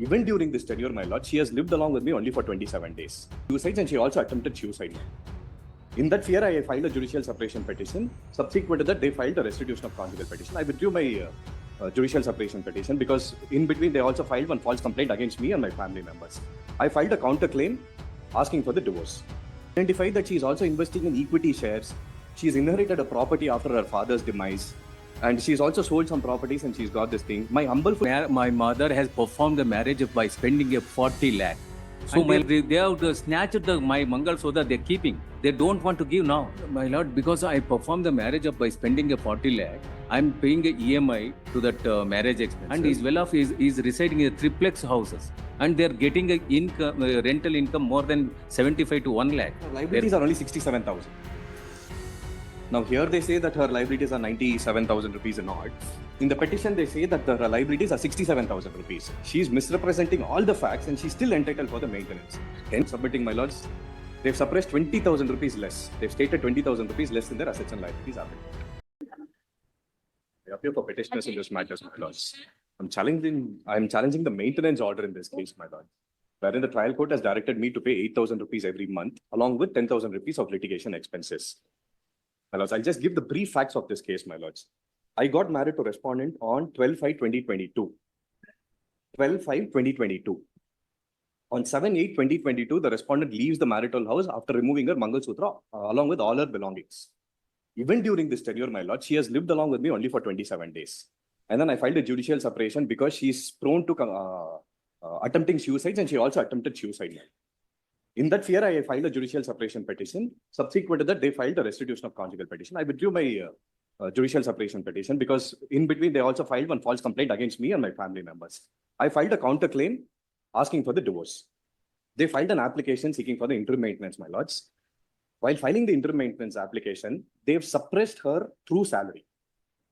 Even during this tenure, my lord, she has lived along with me only for 27 days. Suicides, and she also attempted suicide. In that fear, I filed a judicial separation petition. Subsequent to that, they filed a restitution of conjugal petition. I withdrew my judicial separation petition because in between they also filed one false complaint against me and my family members. I filed a counterclaim asking for the divorce. Identified that she is also investing in equity shares. She's inherited a property after her father's demise. And she's also sold some properties and she's got this thing. My My mother has performed the marriage by spending a 40 lakh. So they have snatched my Mangal Soda they're keeping. They don't want to give now. My lord, because I performed the marriage by spending a 40 lakh, I'm paying a EMI to that marriage expense. And he's well off, is residing in triplex houses. And they're getting a rental income more than 75 to 1 lakh. Her liabilities are only 67,000. Now here they say that her liabilities are 97,000 rupees and odd. In the petition they say that her liabilities are 67,000 rupees. She's misrepresenting all the facts and she's still entitled for the maintenance. Hence submitting, my lords, they've suppressed 20,000 rupees less. They've stated 20,000 rupees less in their assets and liabilities affidavit. I appear for petitioners in this matter, my lords. I'm challenging the maintenance order in this case, my lord, wherein the trial court has directed me to pay 8,000 rupees every month along with 10,000 rupees of litigation expenses. My lords, I'll just give the brief facts of this case, my lords. I got married to respondent on 12/5/2022. 12/5/2022. On 7/8/2022, the respondent leaves the marital house after removing her Mangal Sutra along with all her belongings. Even during this tenure, my lord, she has lived along with me only for 27 days. And then I filed a judicial separation because she's prone to attempting suicides and she also attempted suicide. In that fear, I filed a judicial separation petition. Subsequent to that, they filed a restitution of conjugal petition. I withdrew my judicial separation petition because in between they also filed one false complaint against me and my family members. I filed a counterclaim asking for the divorce. They filed an application seeking for the interim maintenance, my lords. While filing the interim maintenance application, they've suppressed her true salary.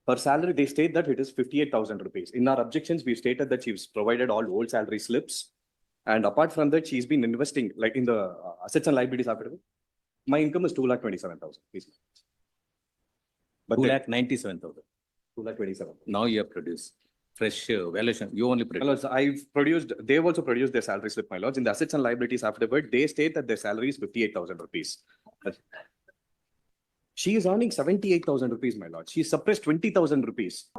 Her salary, they state that it is 58,000 rupees. In our objections, we've stated that she's provided all old salary slips. And apart from that, she's been investing like in the assets and liabilities affidavit. My income is 2,27,000. But 2,97,000. 2,27,000. Now you have produced fresh valuation. You only produce. They've also produced their salary slip, my lords. In the assets and liabilities affidavit, they state that their salary is 58,000 rupees. She is earning 78,000 rupees, my lord. She suppressed 20,000 rupees.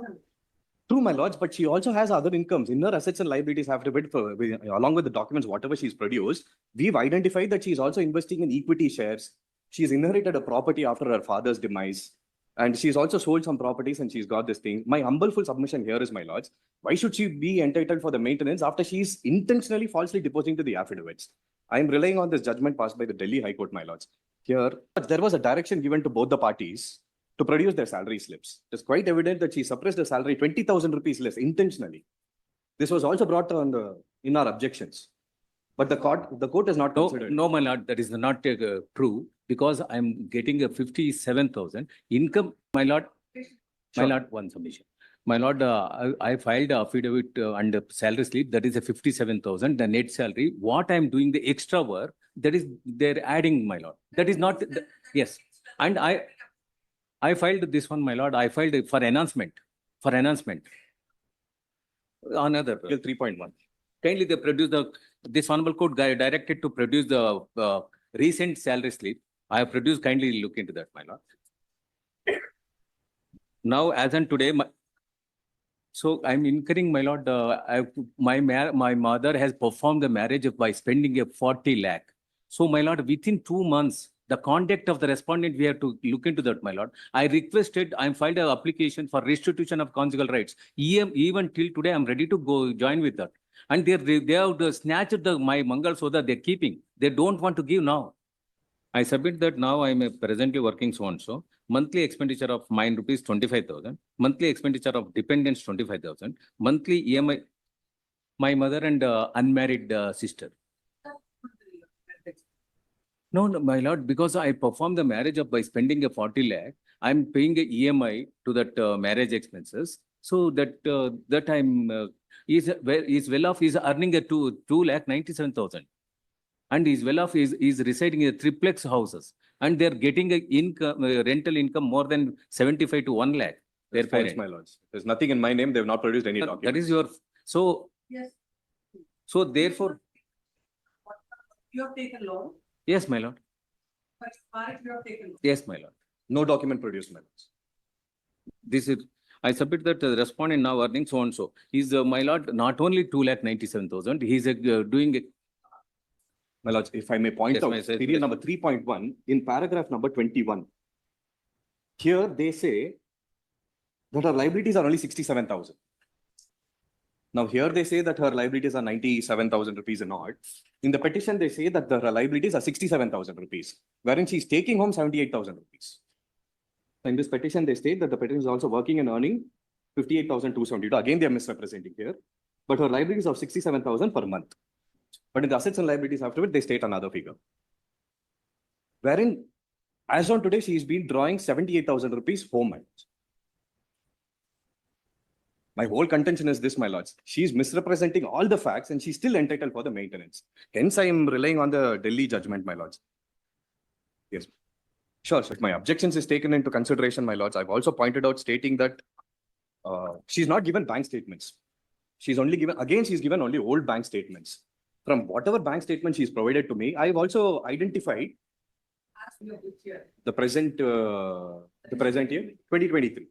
True, my lords, but she also has other incomes. In her assets and liabilities affidavit, along with the documents, whatever she's produced, we've identified that she's also investing in equity shares. She's inherited a property after her father's demise. And she's also sold some properties and she's got this thing. My humble full submission here is, my lords, why should she be entitled for the maintenance after she's intentionally falsely deposing to the affidavits? I'm relying on this judgment passed by the Delhi High Court, my lords. Here, there was a direction given to both the parties to produce their salary slips. It's quite evident that she suppressed the salary 20,000 rupees less intentionally. This was also brought on in our objections. But the court has not considered. No, my lord, that is not true because I'm getting a 57,000 income. My lord, one submission. My lord, I filed a affidavit under salary slip. That is a 57,000. The net salary. What I'm doing the extra work, that is they're adding, my lord. That is not yes. And I filed this one, my lord. I filed it for enhancement. Another 3.1. Kindly they produce this honorable court directed to produce the recent salary slip. I have produced. Kindly look into that, my lord. Now, as on today, so I'm incurring, my lord. My mother has performed the marriage by spending a 40 lakh. So, my lord, within 2 months, the conduct of the respondent, we have to look into that, my lord. I filed an application for restitution of conjugal rights. Even till today, I'm ready to go join with that. And they have snatched my Mangal Soda they're keeping. They don't want to give now. I submit that now I'm presently working so and so. Monthly expenditure of mine rupees 25,000. Monthly expenditure of dependents 25,000. Monthly EMI, my mother and unmarried sister. No, my lord, because I performed the marriage by spending a 40 lakh, I'm paying a EMI to that marriage expenses. So that I'm is well off. Is earning a 2,97,000, and is well off. Is residing in triplex houses, and they're getting a rental income more than 75 to 1 lakh. Their parents, my lords. There's nothing in my name. They've not produced any document. That is your so. Yes. So therefore, You have taken loan, yes, my lord. but marriage you have taken loan. Yes, my lord. No document produced, my lords. This is, I submit that the respondent now earning so and so. He's, my lord, not only 2,97,000, he's doing it. My lords, if I may point Yes, out, my sir. serial number 3.1, in paragraph number 21. Here they say that her liabilities are only 67,000. Now here they say that her liabilities are 97,000 rupees and odd. In the petition, they say that her liabilities are 67,000 rupees, wherein she's taking home 78,000 rupees. In this petition, they state that the petitioner is also working and earning 58,272. Again, they are misrepresenting here. But her liabilities are 67,000 per month. But in the assets and liabilities afterward, they state another figure. Wherein, as on today, she's been drawing 78,000 rupees home. My whole contention is this, my lords. She's misrepresenting all the facts and she's still entitled for the maintenance. Hence, I am relying on the Delhi judgment, my lords. Yes. Sure, sir. My objections is taken into consideration, my lords. I've also pointed out stating that she's not given bank statements. She's only given, again, she's given only old bank statements. From whatever bank statement she's provided to me, I've also identified Ask me which year. the present year, 2023.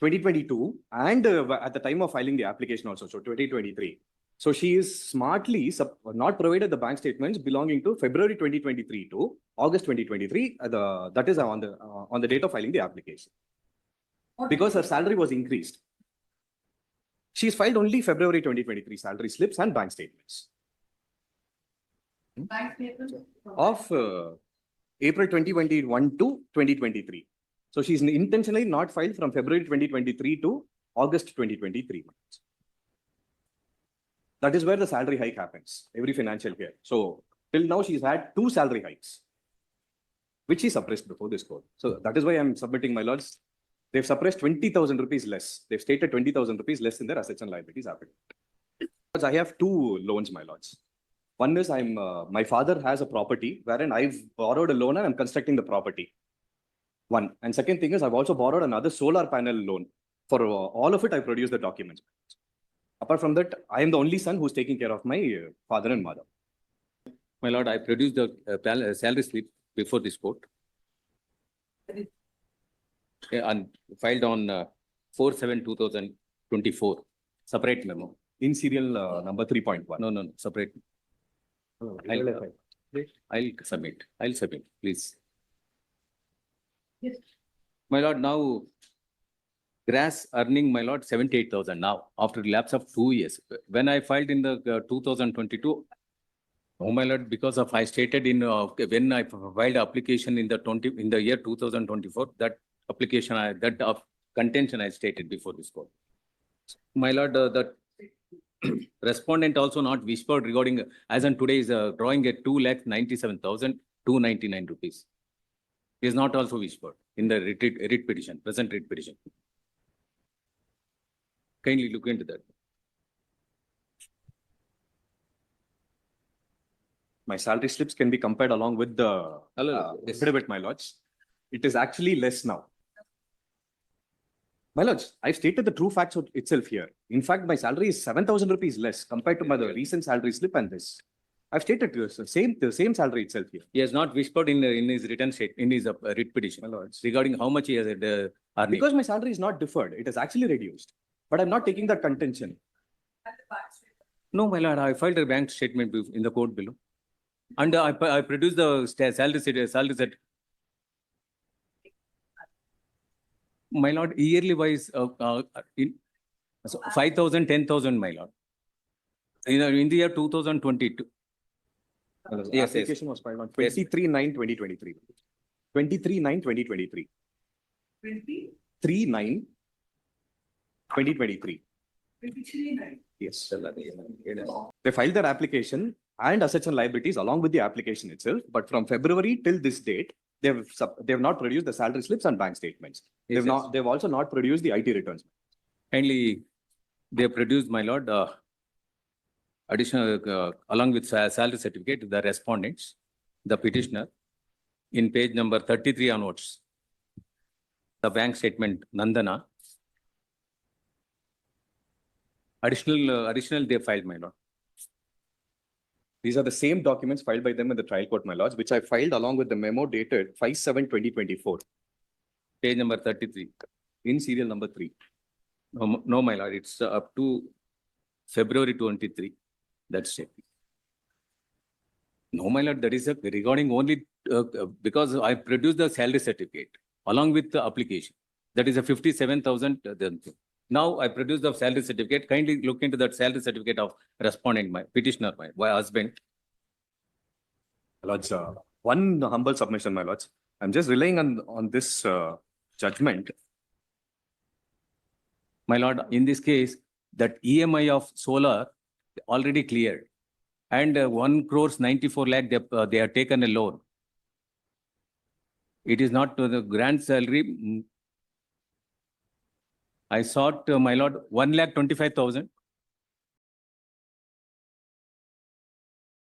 2022 and at the time of filing the application also, so 2023. So she is smartly not provided the bank statements belonging to February 2023 to August 2023. That is on the date of filing the application. What Because her salary was increased. She's filed only February 2023 salary slips and bank statements bank statement? of April 2021 to 2023. So she's intentionally not filed from February 2023 to August 2023. That is where the salary hike happens every financial year. So till now she's had 2 salary hikes, which she suppressed before this court. So that is why I'm submitting, my lords. They've suppressed 20,000 rupees less. They've stated 20,000 rupees less in their assets and liabilities affidavit. I have 2 loans, my lords. One is my father has a property wherein I've borrowed a loan and I'm constructing the property. One. And second thing is I've also borrowed another solar panel loan. For all of it, I produced the documents. Apart from that, I am the only son who's taking care of my father and mother. My lord, I produced the salary slip before this court. And filed on 4/7/2024, separate memo. In serial number 3.1. No, separate. I'll submit, please. Yes. My lord, now grass earning, my lord, 78,000 now, after lapse of 2 years. When I filed in the 2022, oh my lord, because of I stated in, when I filed application in the year 2024, that application, contention I stated before this court. My lord, the respondent also not whispered regarding, as on today is drawing at 2,97,299 rupees. Is not also whispered in the writ petition, present writ petition. Kindly look into that. My salary slips can be compared along with the Yes. affidavit, my lords. It is actually less now. My lords, I've stated the true facts itself here. In fact, my salary is 7,000 rupees less compared to my recent salary slip and this. I've stated the same salary itself here. He has not whispered in his written state, in his writ petition, My lords. regarding how much he has earning. Because my salary is not deferred, it is actually reduced. But I'm not taking that contention. And the bank statement. No, my lord, I filed a bank statement in the court below. And I produced the salary set. My lord, yearly wise, in 5,000, 10,000, my lord. In the year 2022. Yes. Application was filed on 23/9/2023. 23/9/2023. 20, 3/9/2023. 23, Yes. They filed their application and assets and liabilities along with the application itself. But from February till this date, they've not produced the salary slips and bank statements. Yes, They've also not produced the IT returns. Kindly, they produced, my lord, additional, along with salary certificate, the respondents, the petitioner, in page number 33 onwards, the bank statement, Nandana. Additional they filed, my lord. These are the same documents filed by them in the trial court, my lords, which I filed along with the memo dated 5/7/2024 Page number 33. in serial number 3. No, my lord, it's up to February 23. That's it. No, my lord, that is regarding only because I produced the salary certificate along with the application. That is a 57,000. Now I produced the salary certificate. Kindly look into that salary certificate of respondent, my petitioner, my husband. My lords, one humble submission, my lords. I'm just relying on this judgment. My lord, in this case, that EMI of solar already cleared. And 1 crore 94 lakh, they have taken a loan. It is not to the grant salary. I sought, my lord, 1,25,000.